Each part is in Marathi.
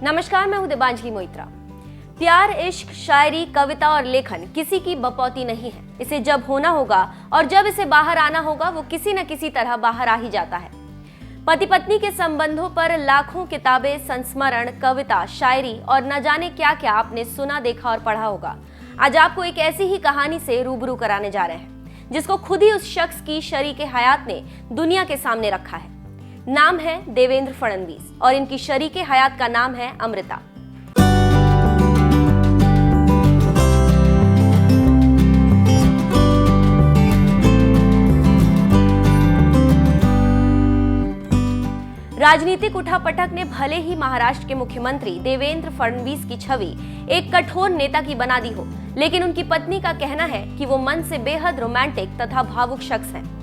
नमस्कार, मैं हूं दिबांजलि मोइत्रा। प्यार, इश्क, शायरी, कविता और लेखन किसी की बपौती नहीं है। इसे जब होना होगा और जब इसे बाहर आना होगा वो किसी न किसी तरह बाहर आ ही जाता है। पति पत्नी के संबंधों पर लाखों किताबें, संस्मरण, कविता, शायरी और न जाने क्या क्या आपने सुना, देखा और पढ़ा होगा। आज आपको एक ऐसी ही कहानी से रूबरू कराने जा रहे हैं जिसको खुद ही उस शख्स की शरीके हयात ने दुनिया के सामने रखा है। नाम है देवेंद्र फडणवीस और इनकी शरीके हयात का नाम है अमृता। राजनीतिक उठापटक ने भले ही महाराष्ट्र के मुख्यमंत्री देवेंद्र फडणवीस की छवि एक कठोर नेता की बना दी हो, लेकिन उनकी पत्नी का कहना है कि वो मन से बेहद रोमांटिक तथा भावुक शख्स हैं।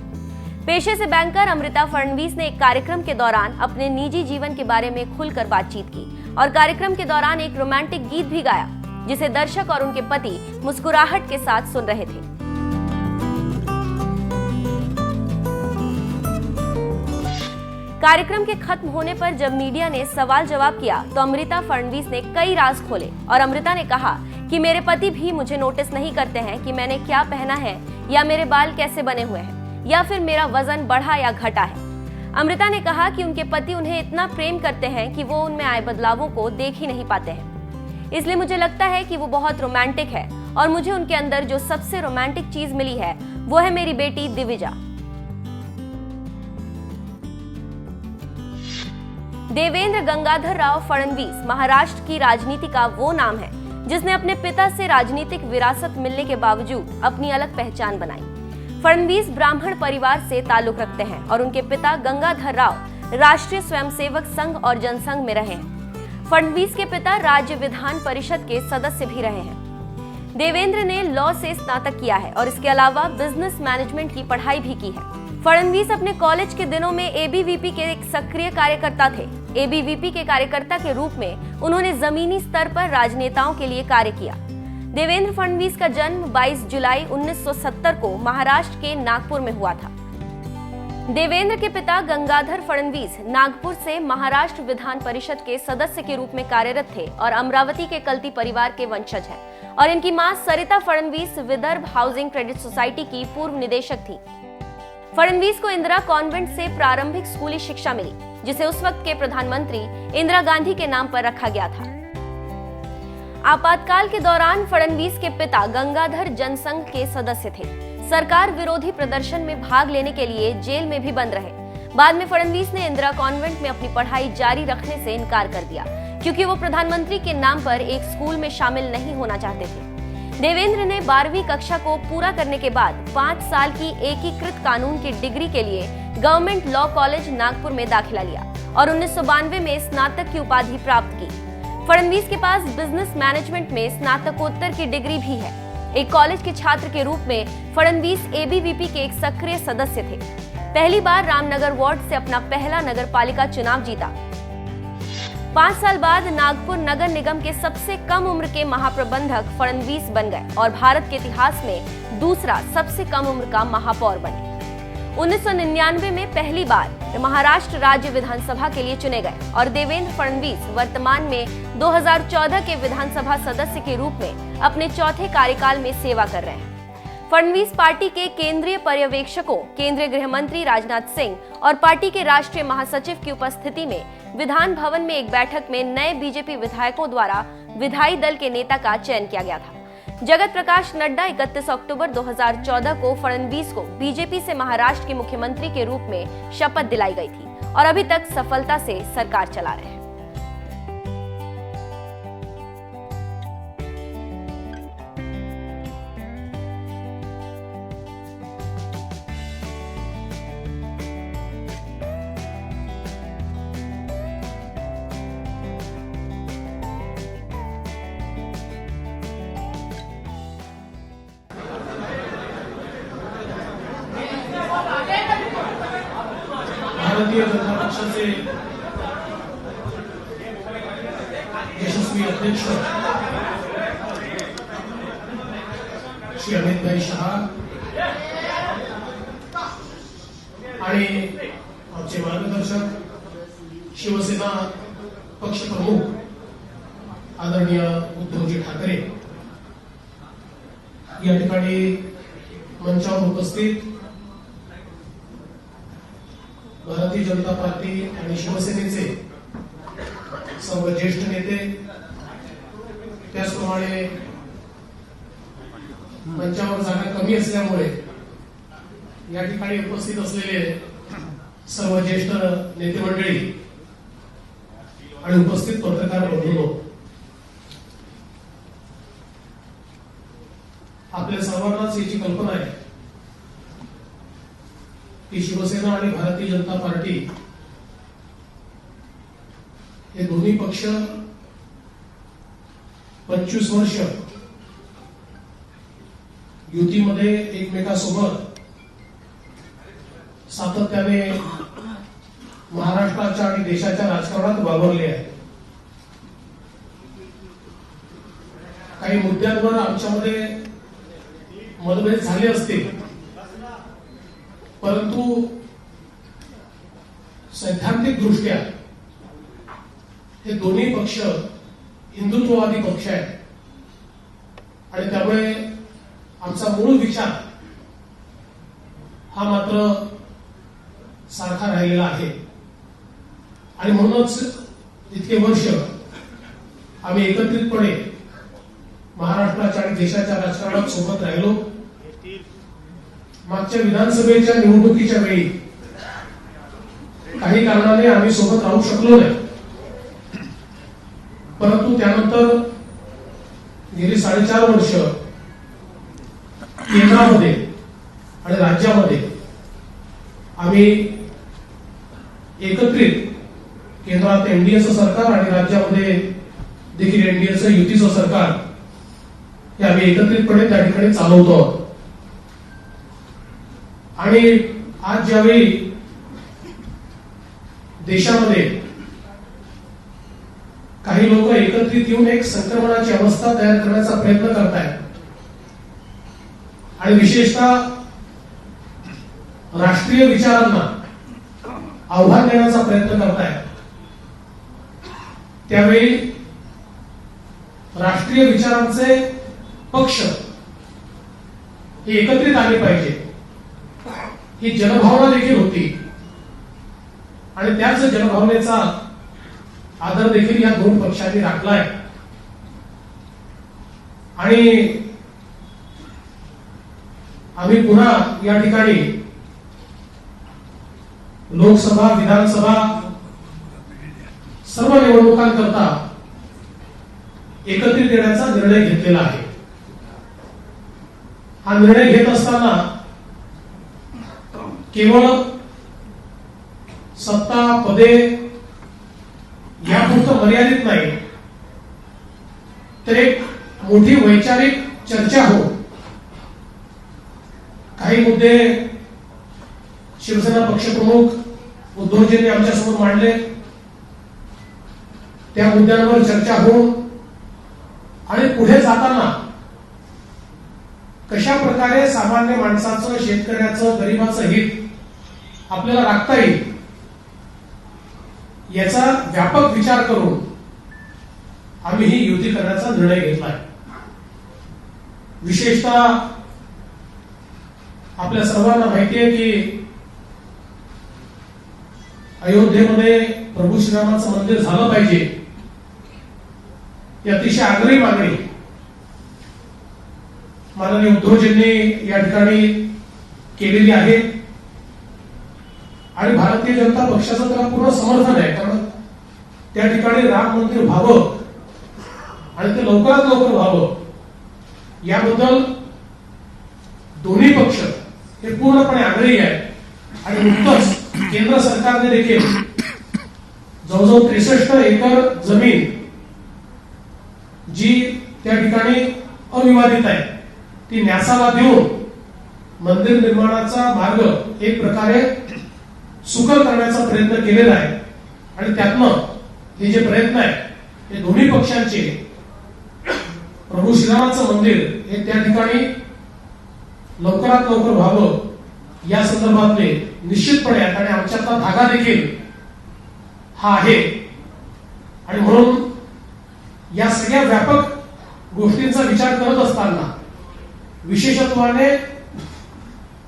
पेशे से बैंकर अमृता फडणवीस ने एक कार्यक्रम के दौरान अपने निजी जीवन के बारे में खुलकर बातचीत की और कार्यक्रम के दौरान एक रोमांटिक गीत भी गाया, जिसे दर्शक और उनके पति मुस्कुराहट के साथ सुन रहे थे। कार्यक्रम के खत्म होने पर जब मीडिया ने सवाल जवाब किया तो अमृता फडणवीस ने कई राज खोले और अमृता ने कहा कि मेरे पति भी मुझे नोटिस नहीं करते हैं कि मैंने क्या पहना है या मेरे बाल कैसे बने हुए हैं या फिर मेरा वजन बढ़ा या घटा है। अमृता ने कहा कि उनके पति उन्हें इतना प्रेम करते हैं कि वो उनमें आए बदलावों को देख ही नहीं पाते हैं। इसलिए मुझे लगता है कि वो बहुत रोमांटिक है और मुझे उनके अंदर जो सबसे रोमांटिक चीज मिली है वो है मेरी बेटी दिविजा। देवेंद्र गंगाधर राव फडणवीस महाराष्ट्र की राजनीति का वो नाम है जिसने अपने पिता से राजनीतिक विरासत मिलने के बावजूद अपनी अलग पहचान बनाई। फडणवीस ब्राह्मण परिवार से ताल्लुक रखते हैं और उनके पिता गंगाधर राव राष्ट्रीय स्वयंसेवक संघ और जनसंघ में रहे हैं। फडणवीस के पिता राज्य विधान परिषद के सदस्य भी रहे हैं। देवेंद्र ने लॉ से स्नातक किया है और इसके अलावा बिजनेस मैनेजमेंट की पढ़ाई भी की है। फडणवीस अपने कॉलेज के दिनों में एबीवीपी के एक सक्रिय कार्यकर्ता थे। एबीवीपी के कार्यकर्ता के रूप में उन्होंने जमीनी स्तर पर राजनेताओं के लिए कार्य किया। देवेंद्र फडणवीस का जन्म 22 जुलाई 1970 को महाराष्ट्र के नागपुर में हुआ था। देवेंद्र के पिता गंगाधर फडणवीस नागपुर से महाराष्ट्र विधान परिषद के सदस्य के रूप में कार्यरत थे और अमरावती के कल्ती परिवार के वंशज हैं और इनकी मां Sarita Fadnavis Vidarbha housing credit society की पूर्व निदेशक थी। फडणवीस को इंदिरा कॉन्वेंट से प्रारंभिक स्कूली शिक्षा मिली, जिसे उस वक्त के प्रधानमंत्री इंदिरा गांधी के नाम पर रखा गया था। आपातकाल के दौरान फडणवीस के पिता गंगाधर जनसंघ के सदस्य थे। सरकार विरोधी प्रदर्शन में भाग लेने के लिए जेल में भी बंद रहे। बाद में फडणवीस ने इंदिरा कॉन्वेंट में अपनी पढ़ाई जारी रखने से इनकार कर दिया क्योंकि वो प्रधानमंत्री के नाम पर एक स्कूल में शामिल नहीं होना चाहते थे। देवेंद्र ने 12वीं कक्षा को पूरा करने के बाद 5 साल की एकीकृत कानून की डिग्री के लिए गवर्नमेंट लॉ कॉलेज नागपुर में दाखिला लिया और 1992 में स्नातक की उपाधि प्राप्त की। फडणवीस के पास बिजनेस मैनेजमेंट में स्नातकोत्तर की डिग्री भी है। एक कॉलेज के छात्र के रूप में फडणवीस एबीवीपी के एक सक्रिय सदस्य थे। पहली बार रामनगर वार्ड से अपना पहला नगर पालिका चुनाव जीता। 5 साल बाद नागपुर नगर निगम के सबसे कम उम्र के महाप्रबंधक फडणवीस बन गए और भारत के इतिहास में दूसरा सबसे कम उम्र का महापौर बने। 1999 में पहली बार महाराष्ट्र राज्य विधानसभा के लिए चुने गए और देवेंद्र फडणवीस वर्तमान में 2014 के विधानसभा सदस्य के रूप में अपने चौथे कार्यकाल में सेवा कर रहे हैं। फडणवीस पार्टी के केंद्रीय पर्यवेक्षकों, केंद्रीय गृह मंत्री राजनाथ सिंह और पार्टी के राष्ट्रीय महासचिव की उपस्थिति में विधान भवन में एक बैठक में नए बीजेपी विधायकों द्वारा विधायी दल के नेता का चयन किया गया था। जगत प्रकाश नड्डा 31 अक्टूबर 2014 को फडणवीस को बीजेपी से महाराष्ट्र के मुख्यमंत्री के रूप में शपथ दिलाई गई थी और अभी तक सफलता से सरकार चला रहे हैं। भारतीय जनता पक्षाचे यशस्वी अध्यक्ष श्री अमित शहा आणि आमचे मार्गदर्शक शिवसेना पक्ष प्रमुख आदरणीय उद्धवजी ठाकरे या ठिकाणी मंचावर उपस्थित भारतीय जनता पार्टी आणि शिवसेनेचे सर्व ज्येष्ठ नेते, त्याचप्रमाणे मंचावर जागा कमी असल्यामुळे या ठिकाणी उपस्थित असलेले सर्व ज्येष्ठ नेते मंडळी आणि उपस्थित पत्रकार बंधूंनो, आपल्या सर्वांनाच याची कल्पना आहे की शिवसेना आणि भारतीय जनता पार्टी हे दोन्ही पक्ष 25 वर्ष युतीमध्ये एकमेकांसोबत सातत्याने महाराष्ट्राच्या आणि देशाच्या राजकारणात वावरले आहे. काही मुद्द्यांवर आमच्यामध्ये मतभेद झाले असतील, परंतु सैद्धांतिक दृष्ट्या हे दोन्ही पक्ष हिंदुत्ववादी पक्ष आहेत आणि त्यामुळे आमचा मूळ विचार हा मात्र सारखा राहिलेला आहे. आणि म्हणूनच इतके वर्ष आम्ही एकत्रितपणे महाराष्ट्राच्या आणि देशाच्या राजकारणात सोबत राहिलो. मागच्या विधानसभेच्या निवडणुकीच्या वेळी काही कारणाने आम्ही सोबत राहू शकलो नाही, परंतु त्यानंतर गेली 4.5 वर्ष केंद्रामध्ये आणि राज्यामध्ये आम्ही एकत्रित, केंद्रात एनडीएचं सरकार आणि राज्यामध्ये देखील एनडीएचं युतीचं सरकार हे आम्ही एकत्रितपणे त्या ठिकाणी चालवतो. आणि आज ज्यावेळी देशामध्ये काही लोक एकत्रित येऊन एक संक्रमणाची अवस्था तयार करण्याचा प्रयत्न करतायत आणि विशेषतः राष्ट्रीय विचारांना आव्हान देण्याचा प्रयत्न करतायत, त्यावेळी राष्ट्रीय विचारांचे पक्ष हे एकत्रित आले पाहिजे ही जनभावना देखील होती आणि त्याच जनभावनेचा आदर देखील या दोन पक्षांनी राखलाय. आणि आम्ही पुन्हा या ठिकाणी लोकसभा, विधानसभा सर्व निवडणुकांकरता एकत्रित येण्याचा निर्णय घेतलेला आहे. हा निर्णय घेत असताना केवळ सत्ता पदे यापुरतं मर्यादित नाही, तर एक मोठी वैचारिक चर्चा हो. काही मुद्दे शिवसेना पक्षप्रमुख उद्धवजींनी आमच्यासमोर मांडले, त्या मुद्द्यांवर चर्चा होऊन आणि पुढे जाताना कशा प्रकारे सामान्य माणसाचं, शेतकऱ्याचं, गरिबाचं हित आपल्याला राखता येईल याचा व्यापक विचार करून आम्ही ही युती करण्याचा निर्णय घेतलाय. विशेषतः आपल्या सर्वांना माहिती आहे की अयोध्येमध्ये प्रभू श्रीरामाचं मंदिर झालं पाहिजे ही अतिशय आग्रही मागणी माननीय उद्धवजींनी या ठिकाणी केलेली आहे आणि भारतीय जनता पक्षाचं त्याला पूर्ण समर्थन आहे. कारण त्या ठिकाणी राम मंदिर व्हावं आणि ते लवकरात लवकर व्हावं याबद्दल दोन्ही पक्ष हे पूर्णपणे आग्रही आहे. आणि नुकतंच केंद्र सरकारने देखील जवळजवळ 63 एकर जमीन जी त्या ठिकाणी अविवादित आहे ती न्यासाला देऊन मंदिर निर्माणाचा मार्ग एक प्रकारे सुकर करण्याचा प्रयत्न केलेला आहे. आणि त्यातनं हे जे प्रयत्न आहे हे दोन्ही पक्षांचे प्रभू श्रीरामाचं मंदिर हे त्या ठिकाणी लवकरात लवकर व्हावं या संदर्भातले निश्चितपणे आहेत आणि आमच्यातला धागा देखील हा आहे. आणि म्हणून या सगळ्या व्यापक गोष्टींचा विचार करत असताना विशेषत्वाने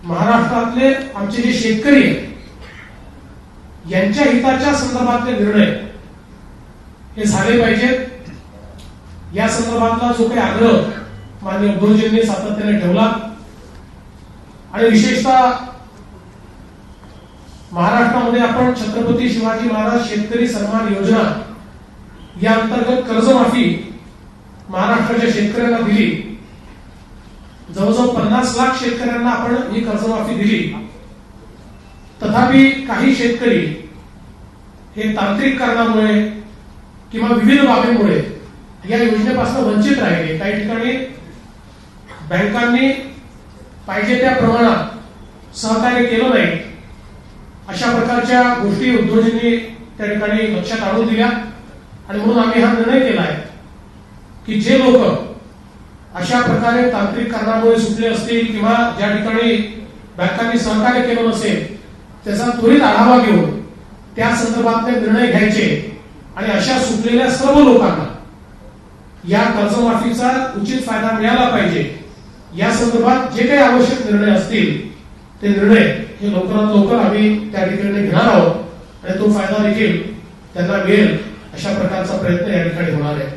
महाराष्ट्रातले आमचे जे शेतकरी आहेत यांच्या हिताच्या संदर्भातले निर्णय हे झाले पाहिजेत. या संदर्भातला जो काही आग्रह माननीय उद्धवजींनी सातत्याने ठेवला आणि विशेषतः महाराष्ट्रामध्ये आपण छत्रपती शिवाजी महाराज शेतकरी सन्मान योजना या अंतर्गत कर्जमाफी महाराष्ट्राच्या शेतकऱ्यांना दिली. जवळजवळ 50 लाख शेतकऱ्यांना आपण ही कर्जमाफी दिली. तथापि काही शेतकरी हे तांत्रिक कारणामुळे किंवा विविध बाबींमुळे या योजनेपासून वंचित राहिले. काही ठिकाणी बँकांनी पाहिजे त्या प्रमाणात सहकार्य केलं नाही. अशा प्रकारच्या गोष्टी उद्धवजींनी त्या ठिकाणी लक्षात आणून दिल्या आणि म्हणून आम्ही हा निर्णय केला आहे की जे लोक अशा प्रकारे तांत्रिक कारणामुळे सुटले असतील किंवा ज्या ठिकाणी बँकांनी सहकार्य केलं नसेल त्याचा त्वरित आढावा घेऊन त्या संदर्भातले निर्णय घ्यायचे आणि अशा सुटलेल्या सर्व लोकांना या कर्जमाफीचा उचित फायदा मिळाला पाहिजे. या संदर्भात जे काही आवश्यक निर्णय असतील ते निर्णय हे लवकरात लवकर आम्ही त्या ठिकाणी घेणार आहोत आणि तो फायदा देखील त्यांना मिळेल अशा प्रकारचा प्रयत्न या ठिकाणी होणार आहे.